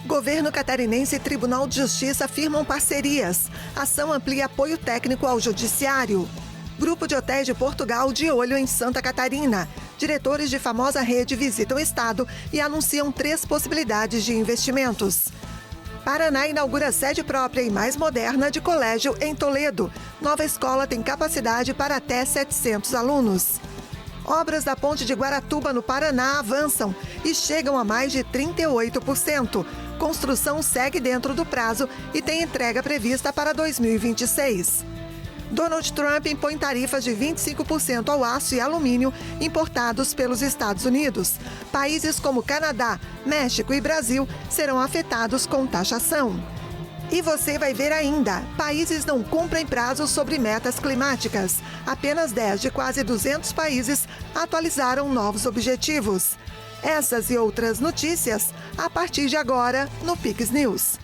Governo catarinense e Tribunal de Justiça firmam parcerias. Ação amplia apoio técnico ao Judiciário. Grupo de hotéis de Portugal de olho em Santa Catarina. Diretores de famosa rede visitam o estado e anunciam 3 possibilidades de investimentos. Paraná inaugura sede própria e mais moderna de colégio em Toledo. Nova escola tem capacidade para até 700 alunos. Obras da ponte de Guaratuba, no Paraná, avançam e chegam a mais de 38%. Construção segue dentro do prazo e tem entrega prevista para 2026. Donald Trump impõe tarifas de 25% ao aço e alumínio importados pelos Estados Unidos. Países como Canadá, México e Brasil serão afetados com taxação. E você vai ver ainda, países não cumprem prazos sobre metas climáticas. Apenas 10 de quase 200 países atualizaram novos objetivos. Essas e outras notícias a partir de agora no Pix News.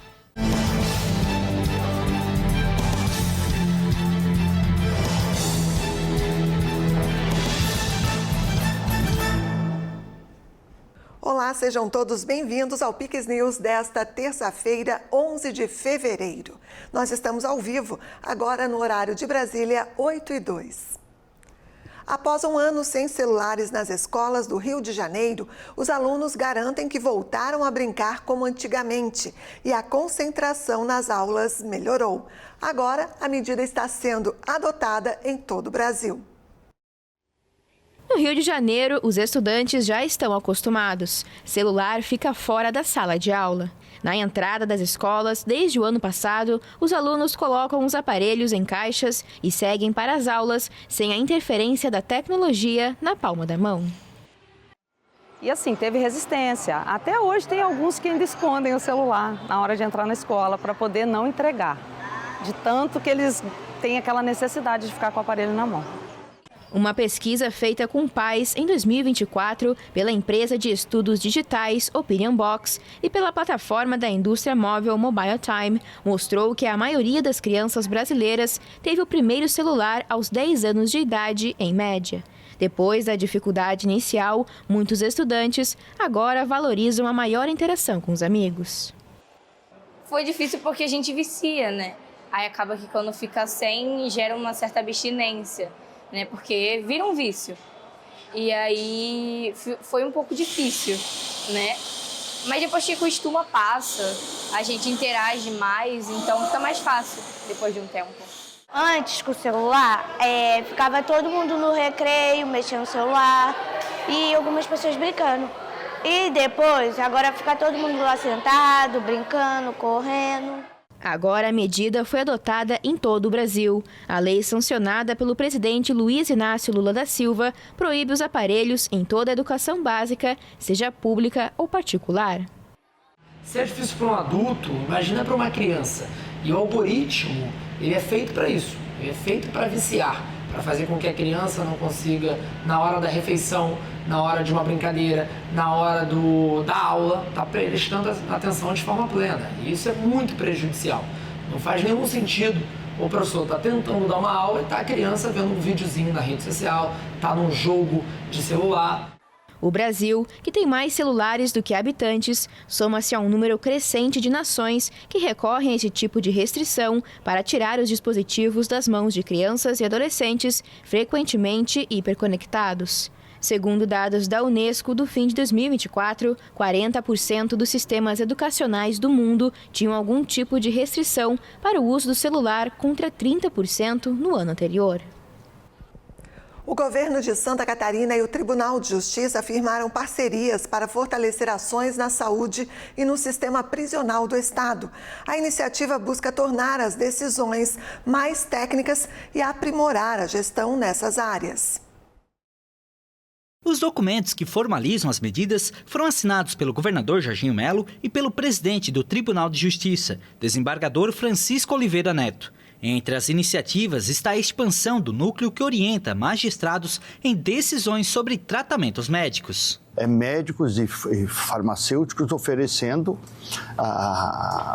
Olá, sejam todos bem-vindos ao Pix News desta terça-feira, 11 de fevereiro. Nós estamos ao vivo, agora no horário de Brasília, 8h02. Após um ano sem celulares nas escolas do Rio de Janeiro, os alunos garantem que voltaram a brincar como antigamente e a concentração nas aulas melhorou. Agora, a medida está sendo adotada em todo o Brasil. No Rio de Janeiro, os estudantes já estão acostumados. Celular fica fora da sala de aula. Na entrada das escolas, desde o ano passado, os alunos colocam os aparelhos em caixas e seguem para as aulas sem a interferência da tecnologia na palma da mão. E assim, teve resistência. Até hoje tem alguns que ainda escondem o celular na hora de entrar na escola para poder não entregar. De tanto que eles têm aquela necessidade de ficar com o aparelho na mão. Uma pesquisa feita com pais em 2024 pela empresa de estudos digitais Opinion Box e pela plataforma da indústria móvel Mobile Time mostrou que a maioria das crianças brasileiras teve o primeiro celular aos 10 anos de idade, em média. Depois da dificuldade inicial, muitos estudantes agora valorizam a maior interação com os amigos. Foi difícil porque a gente vicia, né? Aí acaba que quando fica sem, gera uma certa abstinência. Né, porque vira um vício. E aí foi um pouco difícil, né? Mas depois que acostuma, passa, a gente interage mais, então fica mais fácil depois de um tempo. Antes, com o celular, ficava todo mundo no recreio, mexendo no celular e algumas pessoas brincando. E depois, agora fica todo mundo lá sentado, brincando, correndo. Agora a medida foi adotada em todo o Brasil. A lei sancionada pelo presidente Luiz Inácio Lula da Silva proíbe os aparelhos em toda a educação básica, seja pública ou particular. Se é difícil para um adulto, imagina para uma criança. E o algoritmo, ele é feito para isso, ele é feito para viciar, para fazer com que a criança não consiga, na hora da refeição, na hora de uma brincadeira, na hora da aula, estar prestando atenção de forma plena. E isso é muito prejudicial. Não faz nenhum sentido o professor está tentando dar uma aula e está a criança vendo um videozinho na rede social, está num jogo de celular. O Brasil, que tem mais celulares do que habitantes, soma-se a um número crescente de nações que recorrem a esse tipo de restrição para tirar os dispositivos das mãos de crianças e adolescentes frequentemente hiperconectados. Segundo dados da Unesco do fim de 2024, 40% dos sistemas educacionais do mundo tinham algum tipo de restrição para o uso do celular, contra 30% no ano anterior. O governo de Santa Catarina e o Tribunal de Justiça firmaram parcerias para fortalecer ações na saúde e no sistema prisional do estado. A iniciativa busca tornar as decisões mais técnicas e aprimorar a gestão nessas áreas. Os documentos que formalizam as medidas foram assinados pelo governador Jorginho Melo e pelo presidente do Tribunal de Justiça, desembargador Francisco Oliveira Neto. Entre as iniciativas está a expansão do núcleo que orienta magistrados em decisões sobre tratamentos médicos. médicos e farmacêuticos oferecendo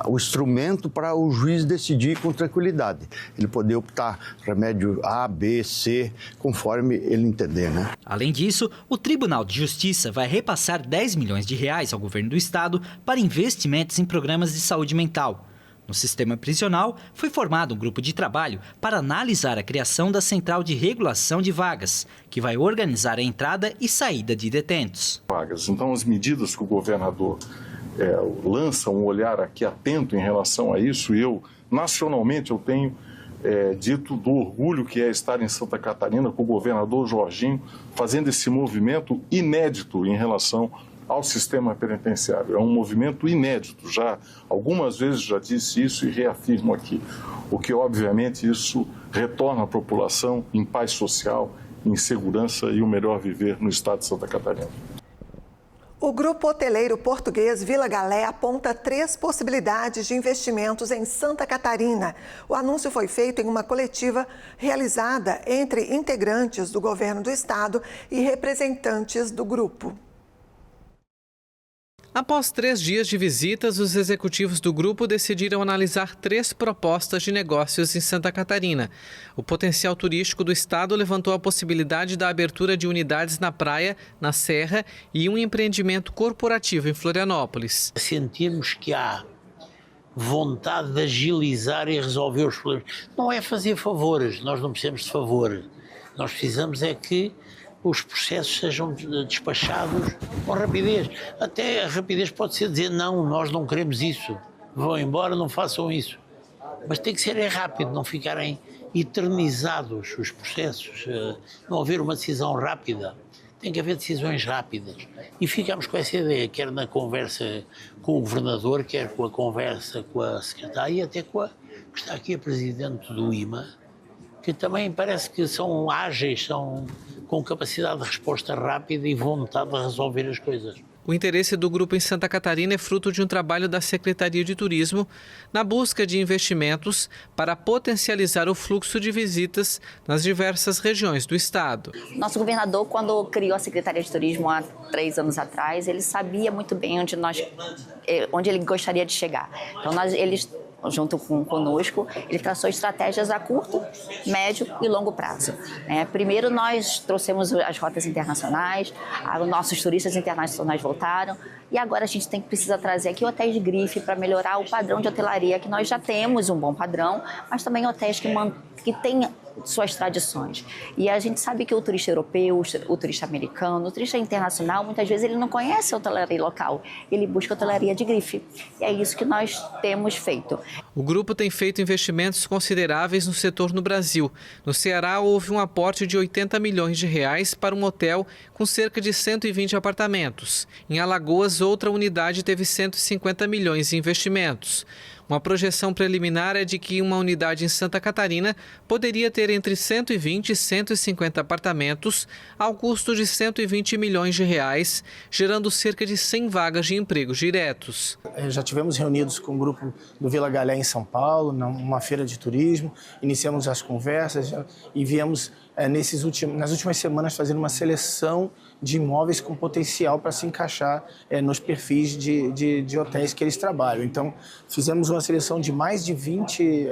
o instrumento para o juiz decidir com tranquilidade. Ele poder optar remédio A, B, C, conforme ele entender, né? Além disso, o Tribunal de Justiça vai repassar R$10 milhões ao governo do estado para investimentos em programas de saúde mental. No sistema prisional, foi formado um grupo de trabalho para analisar a criação da Central de Regulação de Vagas, que vai organizar a entrada e saída de detentos. Então, as medidas que o governador lança, um olhar aqui atento em relação a isso, nacionalmente, eu tenho dito do orgulho que é estar em Santa Catarina com o governador Jorginho, fazendo esse movimento inédito em relação ao sistema penitenciário. É um movimento inédito, já algumas vezes já disse isso e reafirmo aqui, o que obviamente isso retorna à população em paz social, em segurança e o melhor viver no estado de Santa Catarina. O grupo hoteleiro português Vila Galé aponta 3 possibilidades de investimentos em Santa Catarina. O anúncio foi feito em uma coletiva realizada entre integrantes do governo do estado e representantes do grupo. Após 3 dias de visitas, os executivos do grupo decidiram analisar 3 propostas de negócios em Santa Catarina. O potencial turístico do estado levantou a possibilidade da abertura de unidades na praia, na Serra e um empreendimento corporativo em Florianópolis. Sentimos que há vontade de agilizar e resolver os problemas. Não é fazer favores, nós não precisamos de favor. Nós precisamos é que os processos sejam despachados com rapidez. Até a rapidez pode ser dizer, não, nós não queremos isso, vão embora, não façam isso. Mas tem que ser rápido, não ficarem eternizados os processos, não haver uma decisão rápida. Tem que haver decisões rápidas. E ficamos com essa ideia, quer na conversa com o governador, quer com a conversa com a secretária e até com que está aqui a presidente do IMA, que também parece que são ágeis, são com capacidade de resposta rápida e vontade de resolver as coisas. O interesse do grupo em Santa Catarina é fruto de um trabalho da Secretaria de Turismo na busca de investimentos para potencializar o fluxo de visitas nas diversas regiões do estado. Nosso governador, quando criou a Secretaria de Turismo há 3 anos atrás, ele sabia muito bem onde ele gostaria de chegar. Então, junto conosco, ele traçou estratégias a curto, médio e longo prazo. Primeiro, nós trouxemos as rotas internacionais, os nossos turistas internacionais voltaram, e agora a gente precisa trazer aqui hotéis de grife para melhorar o padrão de hotelaria, que nós já temos um bom padrão, mas também hotéis que têm suas tradições. E a gente sabe que o turista europeu, o turista americano, o turista internacional, muitas vezes ele não conhece a hotelaria local, ele busca hotelaria de grife. E é isso que nós temos feito. O grupo tem feito investimentos consideráveis no setor no Brasil. No Ceará, houve um aporte de R$80 milhões para um hotel com cerca de 120 apartamentos. Em Alagoas, outra unidade teve 150 milhões em investimentos. Uma projeção preliminar é de que uma unidade em Santa Catarina poderia ter entre 120 e 150 apartamentos ao custo de R$120 milhões, gerando cerca de 100 vagas de empregos diretos. Já tivemos reunidos com o grupo do Vila Galé em São Paulo, numa feira de turismo, iniciamos as conversas e viemos nas últimas semanas fazendo uma seleção de imóveis com potencial para se encaixar nos perfis de hotéis que eles trabalham. Então, fizemos uma seleção de mais de 20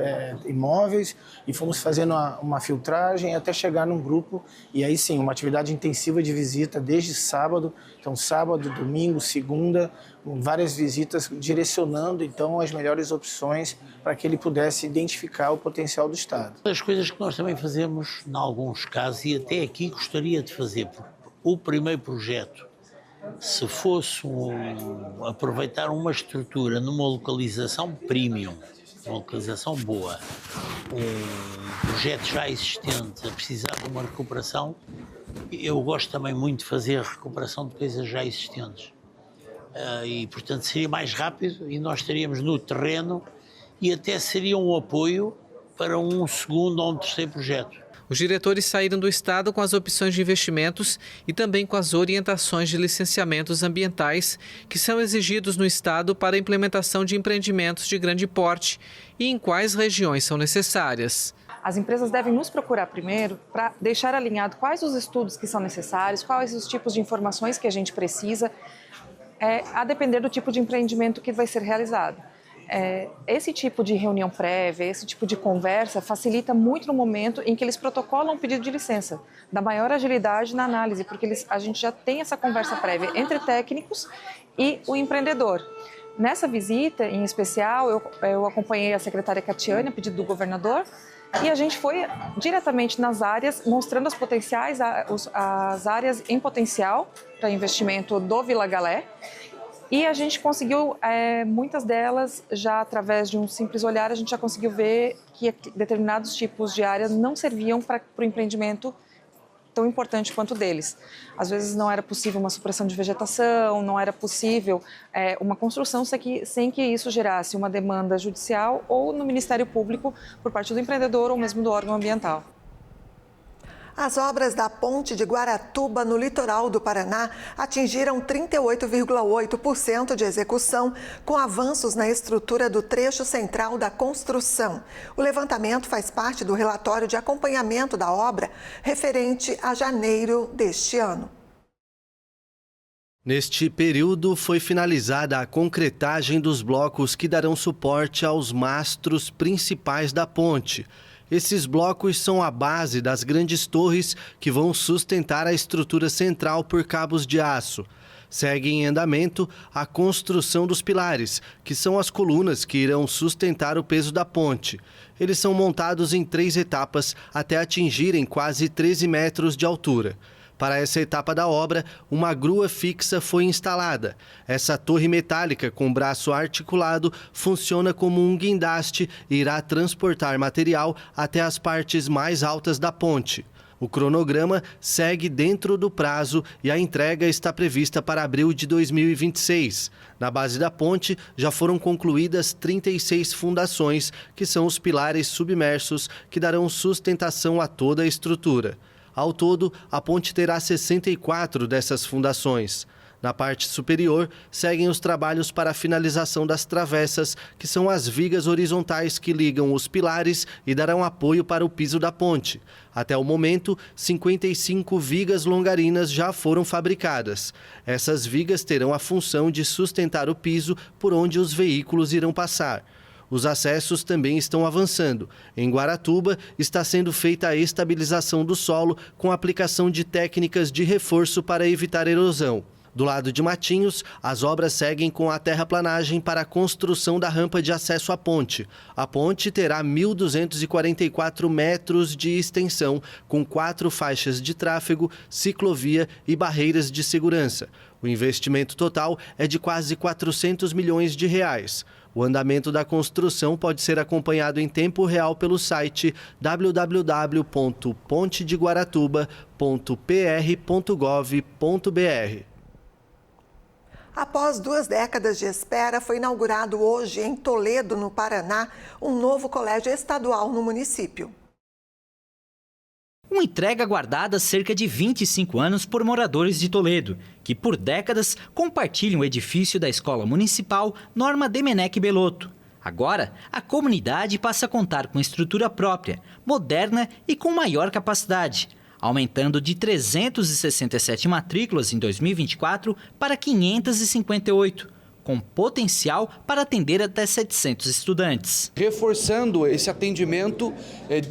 imóveis e fomos fazendo uma filtragem até chegar num grupo e aí sim, uma atividade intensiva de visita desde sábado, então sábado, domingo, segunda, várias visitas direcionando então as melhores opções para que ele pudesse identificar o potencial do estado. As coisas que nós também fazemos em alguns casos e até aqui gostaria de fazer, o primeiro projeto, se fosse aproveitar uma estrutura numa localização premium, uma localização boa, um projeto já existente a precisar de uma recuperação, eu gosto também muito de fazer a recuperação de coisas já existentes. E, portanto, seria mais rápido e nós estaríamos no terreno e até seria um apoio para um segundo ou um terceiro projeto. Os diretores saíram do estado com as opções de investimentos e também com as orientações de licenciamentos ambientais que são exigidos no estado para a implementação de empreendimentos de grande porte e em quais regiões são necessárias. As empresas devem nos procurar primeiro para deixar alinhado quais os estudos que são necessários, quais os tipos de informações que a gente precisa, a depender do tipo de empreendimento que vai ser realizado. Esse tipo de reunião prévia, esse tipo de conversa facilita muito no momento em que eles protocolam o pedido de licença, dá maior agilidade na análise, porque a gente já tem essa conversa prévia entre técnicos e o empreendedor. Nessa visita, em especial, eu acompanhei a secretária Catiane, a pedido do governador, e a gente foi diretamente nas áreas, mostrando as áreas em potencial para investimento do Vila Galé. E a gente conseguiu, muitas delas, já através de um simples olhar, a gente já conseguiu ver que determinados tipos de áreas não serviam para o empreendimento tão importante quanto deles. Às vezes não era possível uma supressão de vegetação, não era possível uma construção sem que isso gerasse uma demanda judicial ou no Ministério Público por parte do empreendedor ou mesmo do órgão ambiental. As obras da ponte de Guaratuba, no litoral do Paraná, atingiram 38,8% de execução, com avanços na estrutura do trecho central da construção. O levantamento faz parte do relatório de acompanhamento da obra, referente a janeiro deste ano. Neste período, foi finalizada a concretagem dos blocos que darão suporte aos mastros principais da ponte. Esses blocos são a base das grandes torres que vão sustentar a estrutura central por cabos de aço. Segue em andamento a construção dos pilares, que são as colunas que irão sustentar o peso da ponte. Eles são montados em 3 etapas até atingirem quase 13 metros de altura. Para essa etapa da obra, uma grua fixa foi instalada. Essa torre metálica com braço articulado funciona como um guindaste e irá transportar material até as partes mais altas da ponte. O cronograma segue dentro do prazo e a entrega está prevista para abril de 2026. Na base da ponte já foram concluídas 36 fundações, que são os pilares submersos que darão sustentação a toda a estrutura. Ao todo, a ponte terá 64 dessas fundações. Na parte superior, seguem os trabalhos para a finalização das travessas, que são as vigas horizontais que ligam os pilares e darão apoio para o piso da ponte. Até o momento, 55 vigas longarinas já foram fabricadas. Essas vigas terão a função de sustentar o piso por onde os veículos irão passar. Os acessos também estão avançando. Em Guaratuba, está sendo feita a estabilização do solo com a aplicação de técnicas de reforço para evitar erosão. Do lado de Matinhos, as obras seguem com a terraplanagem para a construção da rampa de acesso à ponte. A ponte terá 1.244 metros de extensão, com 4 faixas de tráfego, ciclovia e barreiras de segurança. O investimento total é de quase 400 milhões de reais. O andamento da construção pode ser acompanhado em tempo real pelo site www.pontedeguaratuba.pr.gov.br. Após 2 décadas de espera, foi inaugurado hoje, em Toledo, no Paraná, um novo colégio estadual no município. Uma entrega aguardada há cerca de 25 anos por moradores de Toledo, que por décadas compartilham o edifício da Escola Municipal Norma Demenec Belotto. Agora, a comunidade passa a contar com estrutura própria, moderna e com maior capacidade, aumentando de 367 matrículas em 2024 para 558. Com potencial para atender até 700 estudantes. Reforçando esse atendimento,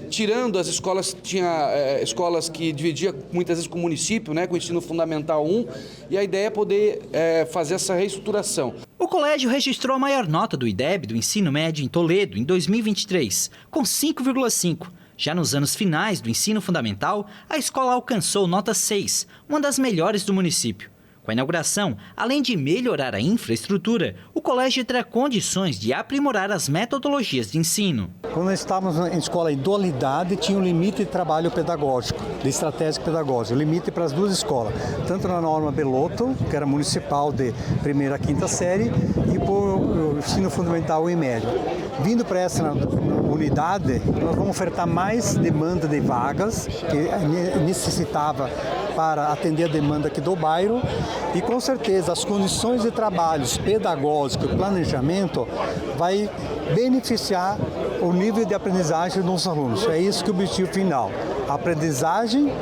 tirando as escolas, tinha escolas que dividia muitas vezes com o município, com o ensino fundamental 1, e a ideia é poder fazer essa reestruturação. O colégio registrou a maior nota do IDEB do ensino médio em Toledo em 2023, com 5,5. Já nos anos finais do ensino fundamental, a escola alcançou nota 6, uma das melhores do município. Com a inauguração, além de melhorar a infraestrutura, o colégio terá condições de aprimorar as metodologias de ensino. Quando nós estávamos em escola em dualidade, tinha um limite de trabalho pedagógico, de estratégia pedagógica, o limite para as 2 escolas, tanto na Norma Belotto, que era municipal de 1ª a 5ª série, e por o ensino fundamental e médio. Vindo para essa unidade, nós vamos ofertar mais demanda de vagas, que necessitava para atender a demanda aqui do bairro, e com certeza as condições de trabalhos pedagógicos e planejamento vai beneficiar o nível de aprendizagem dos alunos. É isso que é o objetivo final. A aprendizagem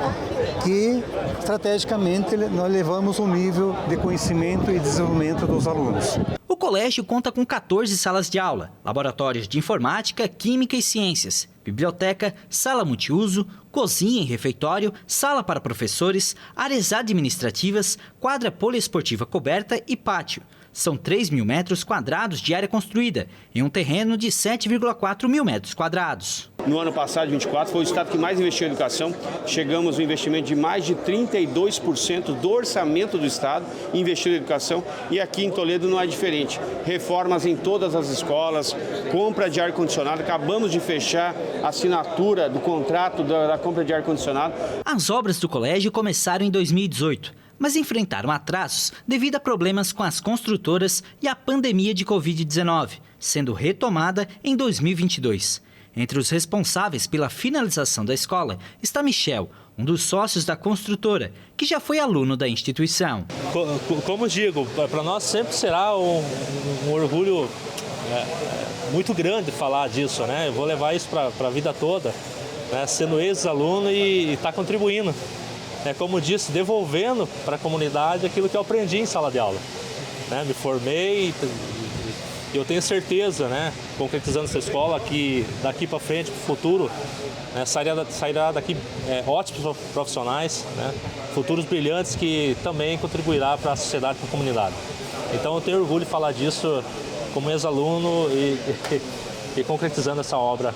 que, estrategicamente, nós levamos o nível de conhecimento e desenvolvimento dos alunos. O colégio conta com 14 salas de aula, laboratórios de informática, química e ciências, biblioteca, sala multiuso, cozinha e refeitório, sala para professores, áreas administrativas, quadra poliesportiva coberta e pátio. São 3 mil metros quadrados de área construída, em um terreno de 7,4 mil metros quadrados. No ano passado, 24, foi o estado que mais investiu em educação. Chegamos a um investimento de mais de 32% do orçamento do estado investiu em educação. E aqui em Toledo não é diferente. Reformas em todas as escolas, compra de ar-condicionado. Acabamos de fechar a assinatura do contrato da compra de ar-condicionado. As obras do colégio começaram em 2018. Mas enfrentaram atrasos devido a problemas com as construtoras e a pandemia de Covid-19, sendo retomada em 2022. Entre os responsáveis pela finalização da escola está Michel, um dos sócios da construtora, que já foi aluno da instituição. Como digo, para nós sempre será um orgulho muito grande falar disso, né? Eu vou levar isso para a vida toda, né? Sendo ex-aluno e estar contribuindo. Como disse, devolvendo para a comunidade aquilo que eu aprendi em sala de aula. Me formei e eu tenho certeza, concretizando essa escola, que daqui para frente, para o futuro, sairá daqui ótimos profissionais, futuros brilhantes que também contribuirá para a sociedade e para a comunidade. Então eu tenho orgulho de falar disso como ex-aluno e concretizando essa obra.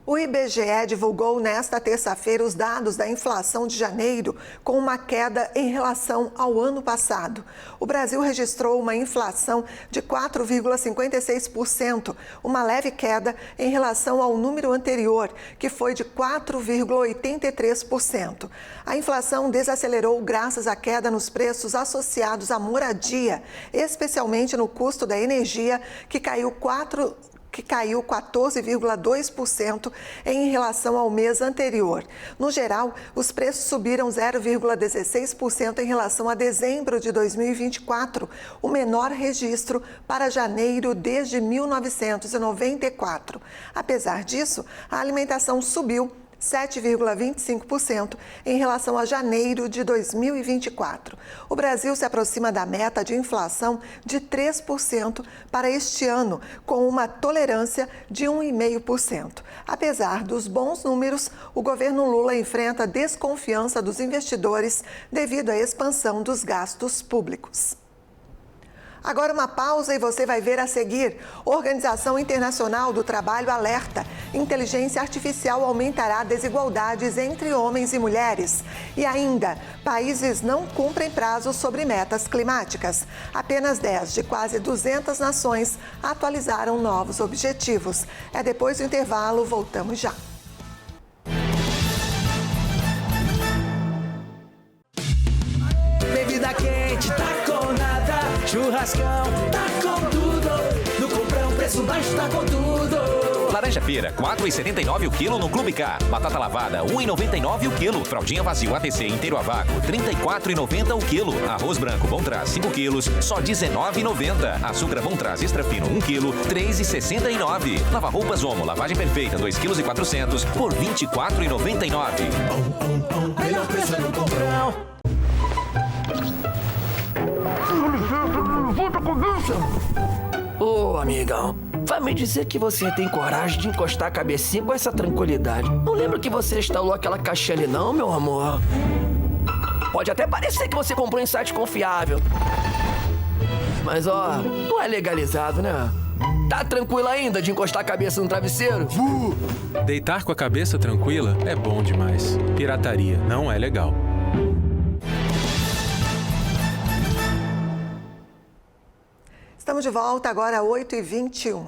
O IBGE divulgou nesta terça-feira os dados da inflação de janeiro, com uma queda em relação ao ano passado. O Brasil registrou uma inflação de 4,56%, uma leve queda em relação ao número anterior, que foi de 4,83%. A inflação desacelerou graças à queda nos preços associados à moradia, especialmente no custo da energia, que caiu 14,2% em relação ao mês anterior. No geral, os preços subiram 0,16% em relação a dezembro de 2024, o menor registro para janeiro desde 1994. Apesar disso, a alimentação subiu 7,25% em relação a janeiro de 2024. O Brasil se aproxima da meta de inflação de 3% para este ano, com uma tolerância de 1,5%. Apesar dos bons números, o governo Lula enfrenta desconfiança dos investidores devido à expansão dos gastos públicos. Agora uma pausa e você vai ver a seguir. Organização Internacional do Trabalho alerta: inteligência artificial aumentará desigualdades entre homens e mulheres. E ainda, países não cumprem prazos sobre metas climáticas. Apenas 10 de quase 200 nações atualizaram novos objetivos. Depois do intervalo, voltamos já. Bebida quente, tá com nada. Churrascão, tá com tudo. No Comprão, preço baixo, tá com tudo. Laranja Feira, R$ 4,79 o quilo no Clube K. Batata lavada, R$ 1,99 o quilo. Fraldinha vazio ATC inteiro a vácuo, R$ 34,90 o quilo. Arroz branco Bom Traz, 5 quilos, só R$ 19,90. Açúcar Bom Traz extra fino, 1 quilo, R$ 3,69. Lava roupas Omo, lavagem perfeita, 2,4 kg por R$ 24,99. Melhor preço no Comprão. Ô, amigão, vai me dizer que você tem coragem de encostar a cabecinha com essa tranquilidade. Não lembro que você instalou aquela caixinha ali não, meu amor? Pode até parecer que você comprou em site confiável. Mas, ó, não é legalizado, né? Tá tranquilo ainda de encostar a cabeça no travesseiro? Deitar com a cabeça tranquila é bom demais. Pirataria não é legal. Estamos de volta agora, 8h21.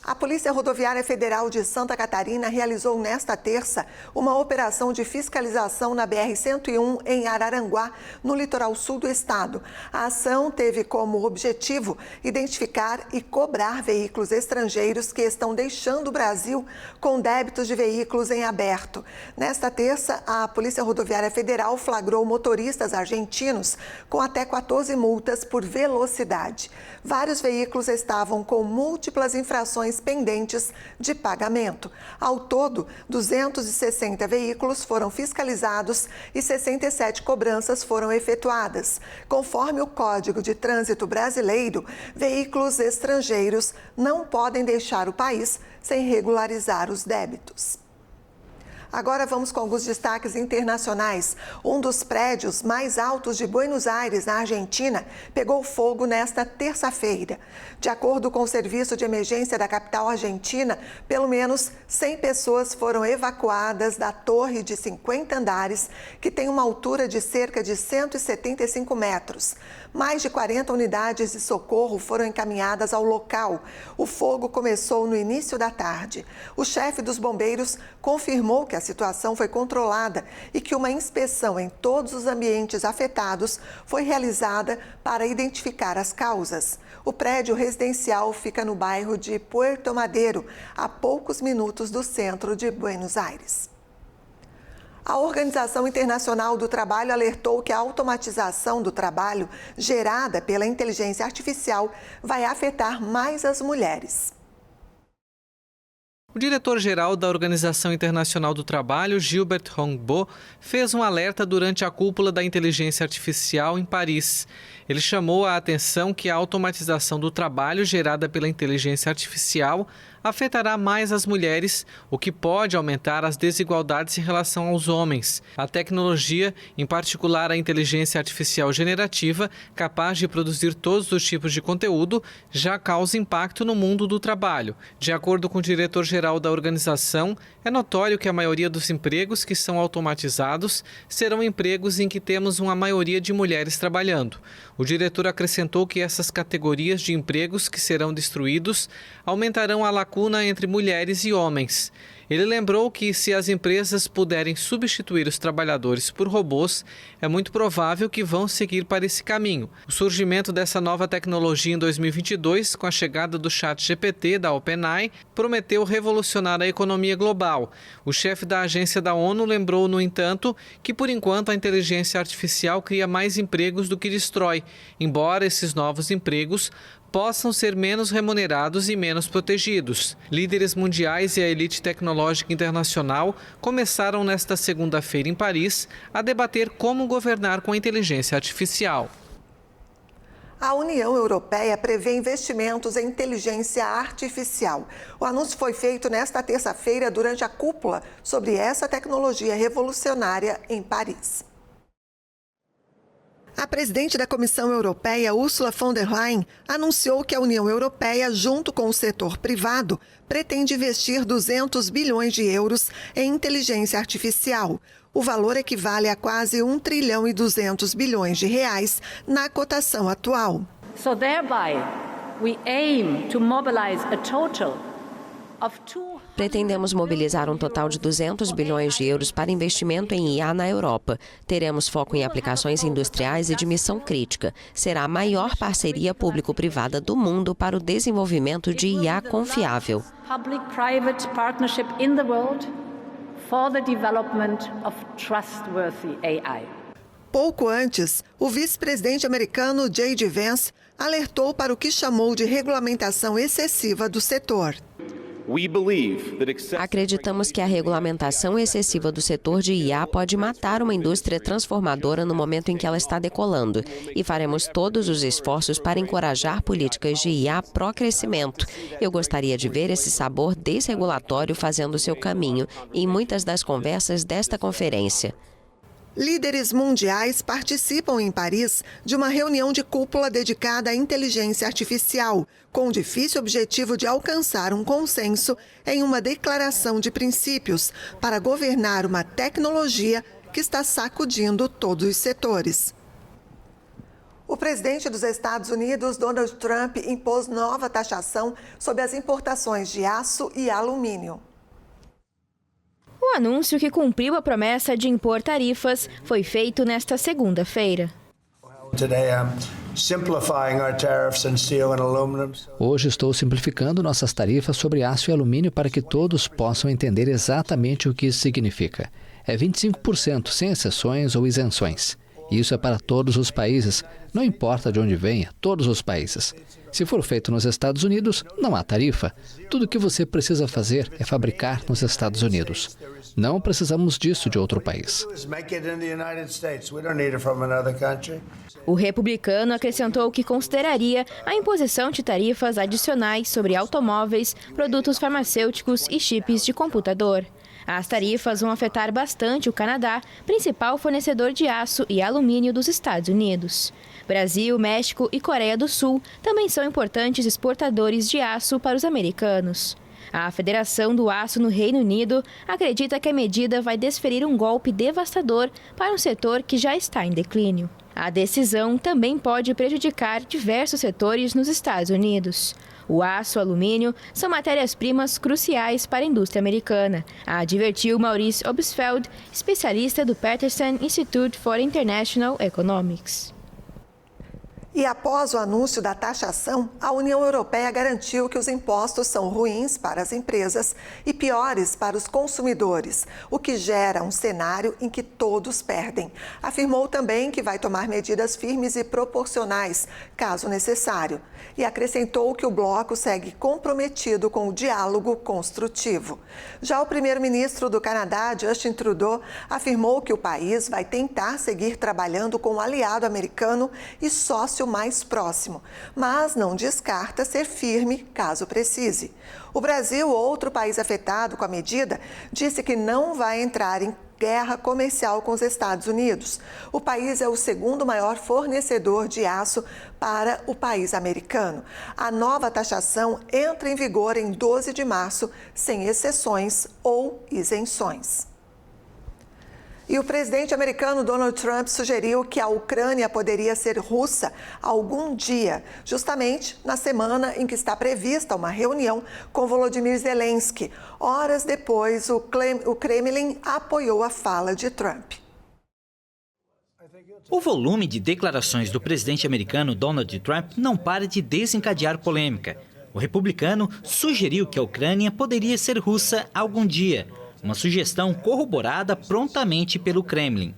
A Polícia Rodoviária Federal de Santa Catarina realizou nesta terça uma operação de fiscalização na BR-101 em Araranguá, no litoral sul do estado. A ação teve como objetivo identificar e cobrar veículos estrangeiros que estão deixando o Brasil com débitos de veículos em aberto. Nesta terça, a Polícia Rodoviária Federal flagrou motoristas argentinos com até 14 multas por velocidade. Vários veículos estavam com múltiplas infrações licitações pendentes de pagamento. Ao todo, 260 veículos foram fiscalizados e 67 cobranças foram efetuadas. Conforme o Código de Trânsito Brasileiro, veículos estrangeiros não podem deixar o país sem regularizar os débitos. Agora vamos com alguns destaques internacionais. Um dos prédios mais altos de Buenos Aires, na Argentina, pegou fogo nesta terça-feira. De acordo com o Serviço de Emergência da capital argentina, pelo menos 100 pessoas foram evacuadas da torre de 50 andares, que tem uma altura de cerca de 175 metros. Mais de 40 unidades de socorro foram encaminhadas ao local. O fogo começou no início da tarde. O chefe dos bombeiros confirmou que a situação foi controlada e que uma inspeção em todos os ambientes afetados foi realizada para identificar as causas. O prédio residencial fica no bairro de Puerto Madero, a poucos minutos do centro de Buenos Aires. A Organização Internacional do Trabalho alertou que a automatização do trabalho gerada pela inteligência artificial vai afetar mais as mulheres. O diretor-geral da Organização Internacional do Trabalho, Gilbert Hongbo, fez um alerta durante a cúpula da inteligência artificial em Paris. Ele chamou a atenção que a automatização do trabalho gerada pela inteligência artificial afetará mais as mulheres, o que pode aumentar as desigualdades em relação aos homens. A tecnologia, em particular a inteligência artificial generativa, capaz de produzir todos os tipos de conteúdo, já causa impacto no mundo do trabalho. De acordo com o diretor-geral da organização, é notório que a maioria dos empregos que são automatizados serão empregos em que temos uma maioria de mulheres trabalhando. O diretor acrescentou que essas categorias de empregos que serão destruídos aumentarão a lacuna entre mulheres e homens. Ele lembrou que, se as empresas puderem substituir os trabalhadores por robôs, é muito provável que vão seguir para esse caminho. O surgimento dessa nova tecnologia em 2022, com a chegada do ChatGPT da OpenAI, prometeu revolucionar a economia global. O chefe da agência da ONU lembrou, no entanto, que, por enquanto, a inteligência artificial cria mais empregos do que destrói, embora esses novos empregos possam ser menos remunerados e menos protegidos. Líderes mundiais e a elite tecnológica internacional começaram nesta segunda-feira em Paris a debater como governar com a inteligência artificial. A União Europeia prevê investimentos em inteligência artificial. O anúncio foi feito nesta terça-feira durante a cúpula sobre essa tecnologia revolucionária em Paris. A presidente da Comissão Europeia, Ursula von der Leyen, anunciou que a União Europeia, junto com o setor privado, pretende investir 200 bilhões de euros em inteligência artificial. O valor equivale a quase 1 trilhão e 200 bilhões de reais na cotação atual. So thereby, we aim to mobilize a total of Pretendemos mobilizar um total de 200 bilhões de euros para investimento em IA na Europa. Teremos foco em aplicações industriais e de missão crítica. Será a maior parceria público-privada do mundo para o desenvolvimento de IA confiável. Public-private partnership in the world for the development of trustworthy AI. Pouco antes, o vice-presidente americano J.D. Vance alertou para o que chamou de regulamentação excessiva do setor. Acreditamos que a regulamentação excessiva do setor de IA pode matar uma indústria transformadora no momento em que ela está decolando, e faremos todos os esforços para encorajar políticas de IA pró-crescimento. Eu gostaria de ver esse sabor desregulatório fazendo seu caminho em muitas das conversas desta conferência. Líderes mundiais participam em Paris de uma reunião de cúpula dedicada à inteligência artificial, com o difícil objetivo de alcançar um consenso em uma declaração de princípios para governar uma tecnologia que está sacudindo todos os setores. O presidente dos Estados Unidos, Donald Trump, impôs nova taxação sobre as importações de aço e alumínio. O anúncio, que cumpriu a promessa de impor tarifas, foi feito nesta segunda-feira. Hoje estou simplificando nossas tarifas sobre aço e alumínio para que todos possam entender exatamente o que isso significa. É 25%, sem exceções ou isenções. E isso é para todos os países, não importa de onde venha, todos os países. Se for feito nos Estados Unidos, não há tarifa. Tudo o que você precisa fazer é fabricar nos Estados Unidos. Não precisamos disso de outro país. O republicano acrescentou que consideraria a imposição de tarifas adicionais sobre automóveis, produtos farmacêuticos e chips de computador. As tarifas vão afetar bastante o Canadá, principal fornecedor de aço e alumínio dos Estados Unidos. Brasil, México e Coreia do Sul também são importantes exportadores de aço para os americanos. A Federação do Aço no Reino Unido acredita que a medida vai desferir um golpe devastador para um setor que já está em declínio. A decisão também pode prejudicar diversos setores nos Estados Unidos. O aço e o alumínio são matérias-primas cruciais para a indústria americana, advertiu Maurice Obstfeld, especialista do Peterson Institute for International Economics. E após o anúncio da taxação, a União Europeia garantiu que os impostos são ruins para as empresas e piores para os consumidores, o que gera um cenário em que todos perdem. Afirmou também que vai tomar medidas firmes e proporcionais, caso necessário. E acrescentou que o bloco segue comprometido com o diálogo construtivo. Já o primeiro-ministro do Canadá, Justin Trudeau, afirmou que o país vai tentar seguir trabalhando com o aliado americano e sócio mais próximo, mas não descarta ser firme caso precise. O Brasil, outro país afetado com a medida, disse que não vai entrar em guerra comercial com os Estados Unidos. O país é o segundo maior fornecedor de aço para o país americano. A nova taxação entra em vigor em 12 de março, sem exceções ou isenções. E o presidente americano Donald Trump sugeriu que a Ucrânia poderia ser russa algum dia, justamente na semana em que está prevista uma reunião com Volodymyr Zelensky. Horas depois, o Kremlin apoiou a fala de Trump. O volume de declarações do presidente americano Donald Trump não para de desencadear polêmica. O republicano sugeriu que a Ucrânia poderia ser russa algum dia. Uma sugestão corroborada prontamente pelo Kremlin.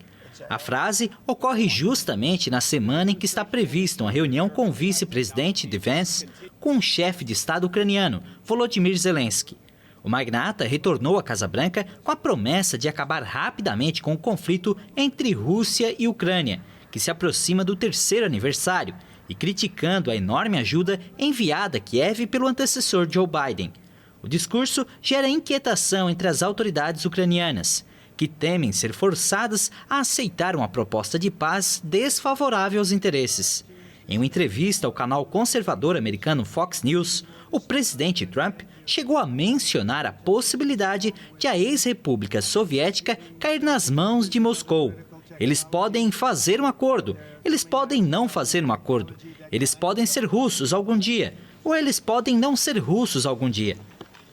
A frase ocorre justamente na semana em que está prevista uma reunião com o vice-presidente de Vance com o chefe de Estado ucraniano, Volodymyr Zelensky. O magnata retornou à Casa Branca com a promessa de acabar rapidamente com o conflito entre Rússia e Ucrânia, que se aproxima do 3º aniversário, e criticando a enorme ajuda enviada a Kiev pelo antecessor Joe Biden. O discurso gera inquietação entre as autoridades ucranianas, que temem ser forçadas a aceitar uma proposta de paz desfavorável aos interesses. Em uma entrevista ao canal conservador americano Fox News, o presidente Trump chegou a mencionar a possibilidade de a ex-república soviética cair nas mãos de Moscou. Eles podem fazer um acordo, eles podem não fazer um acordo, eles podem ser russos algum dia, ou eles podem não ser russos algum dia.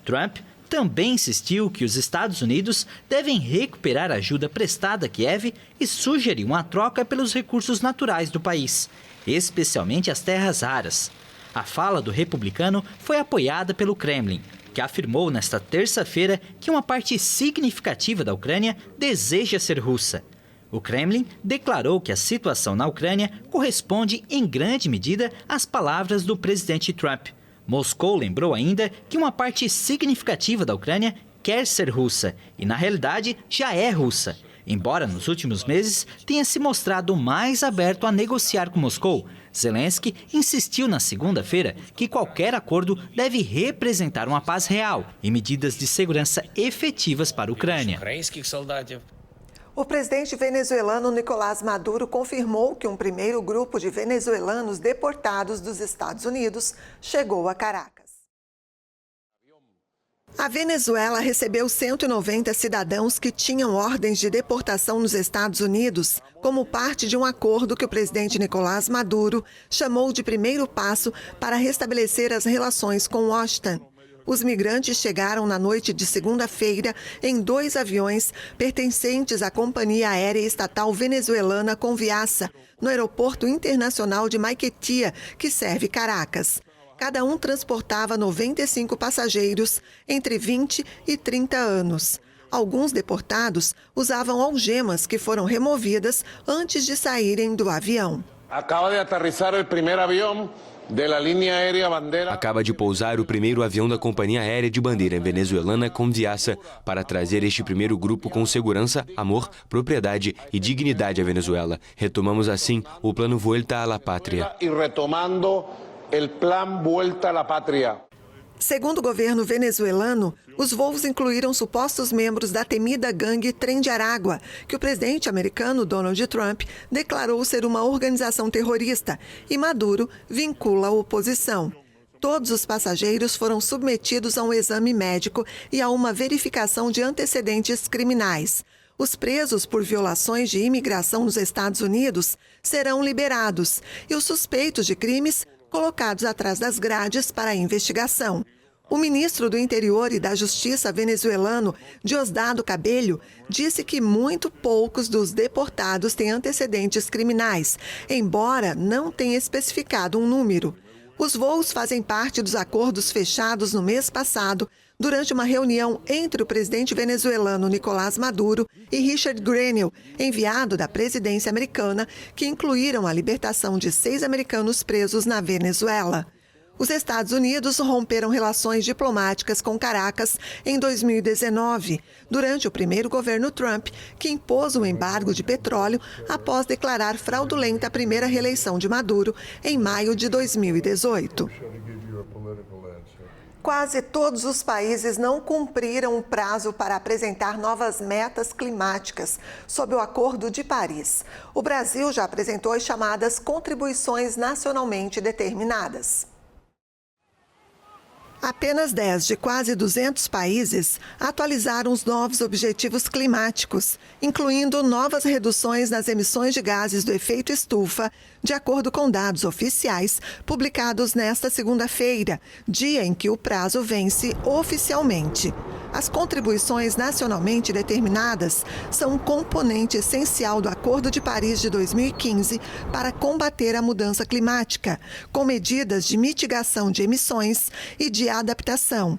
Trump também insistiu que os Estados Unidos devem recuperar a ajuda prestada a Kiev e sugeriu uma troca pelos recursos naturais do país, especialmente as terras raras. A fala do republicano foi apoiada pelo Kremlin, que afirmou nesta terça-feira que uma parte significativa da Ucrânia deseja ser russa. O Kremlin declarou que a situação na Ucrânia corresponde em grande medida às palavras do presidente Trump. Moscou lembrou ainda que uma parte significativa da Ucrânia quer ser russa e, na realidade, já é russa, embora nos últimos meses tenha se mostrado mais aberto a negociar com Moscou. Zelensky insistiu na segunda-feira que qualquer acordo deve representar uma paz real e medidas de segurança efetivas para a Ucrânia. O presidente venezuelano Nicolás Maduro confirmou que um primeiro grupo de venezuelanos deportados dos Estados Unidos chegou a Caracas. A Venezuela recebeu 190 cidadãos que tinham ordens de deportação nos Estados Unidos como parte de um acordo que o presidente Nicolás Maduro chamou de primeiro passo para restabelecer as relações com Washington. Os migrantes chegaram na noite de segunda-feira em 2 aviões pertencentes à companhia aérea estatal venezuelana Conviasa, no aeroporto internacional de Maiquetía, que serve Caracas. Cada um transportava 95 passageiros entre 20 e 30 anos. Alguns deportados usavam algemas que foram removidas antes de saírem do avião. Acaba de aterrissar o primeiro avião da linha aérea Bandeira. Acaba de pousar o primeiro avião da companhia aérea de bandeira venezuelana Conviasa para trazer este primeiro grupo com segurança, amor, propriedade e dignidade à Venezuela. Retomamos assim o plano Vuelta à la Pátria. E retomando o plano Vuelta à la Pátria. Segundo o governo venezuelano, os voos incluíram supostos membros da temida gangue Trem de Aragua, que o presidente americano Donald Trump declarou ser uma organização terrorista, e Maduro vincula a oposição. Todos os passageiros foram submetidos a um exame médico e a uma verificação de antecedentes criminais. Os presos por violações de imigração nos Estados Unidos serão liberados e os suspeitos de crimes colocados atrás das grades para a investigação. O ministro do Interior e da Justiça venezuelano, Diosdado Cabello, disse que muito poucos dos deportados têm antecedentes criminais, embora não tenha especificado um número. Os voos fazem parte dos acordos fechados no mês passado, durante uma reunião entre o presidente venezuelano Nicolás Maduro e Richard Grenell, enviado da presidência americana, que incluíram a libertação de 6 americanos presos na Venezuela. Os Estados Unidos romperam relações diplomáticas com Caracas em 2019, durante o primeiro governo Trump, que impôs um embargo de petróleo após declarar fraudulenta a primeira reeleição de Maduro em maio de 2018. Quase todos os países não cumpriram o prazo para apresentar novas metas climáticas sob o Acordo de Paris. O Brasil já apresentou as chamadas contribuições nacionalmente determinadas. Apenas 10 de quase 200 países atualizaram os novos objetivos climáticos, incluindo novas reduções nas emissões de gases do efeito estufa, de acordo com dados oficiais publicados nesta segunda-feira, dia em que o prazo vence oficialmente. As contribuições nacionalmente determinadas são um componente essencial do Acordo de Paris de 2015 para combater a mudança climática, com medidas de mitigação de emissões e de adaptação.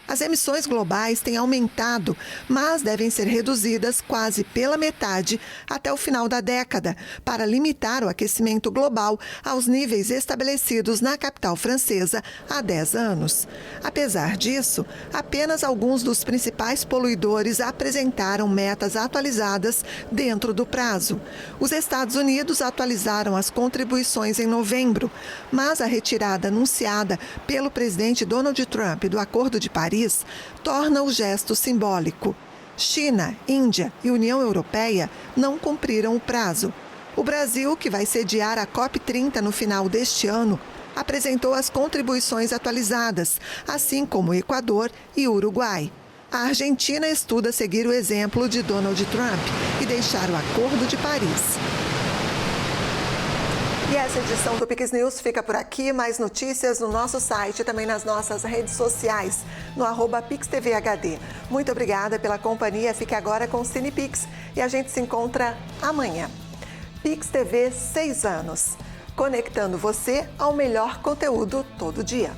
As emissões globais têm aumentado, mas devem ser reduzidas quase pela metade até o final da década, para limitar o aquecimento global aos níveis estabelecidos na capital francesa há 10 anos. Apesar disso, apenas alguns dos principais poluidores apresentaram metas atualizadas dentro do prazo. Os Estados Unidos atualizaram as contribuições em novembro, mas a retirada anunciada pelo presidente Donald Trump do Acordo de Paris torna o gesto simbólico. China, Índia e União Europeia não cumpriram o prazo. O Brasil, que vai sediar a COP30 no final deste ano, apresentou as contribuições atualizadas, assim como o Equador e o Uruguai. A Argentina estuda seguir o exemplo de Donald Trump e deixar o Acordo de Paris. E essa edição do Pix News fica por aqui. Mais notícias no nosso site e também nas nossas redes sociais, no @PixTVHD. Muito obrigada pela companhia. Fique agora com o CinePix e a gente se encontra amanhã. Pix TV 6 anos, conectando você ao melhor conteúdo todo dia.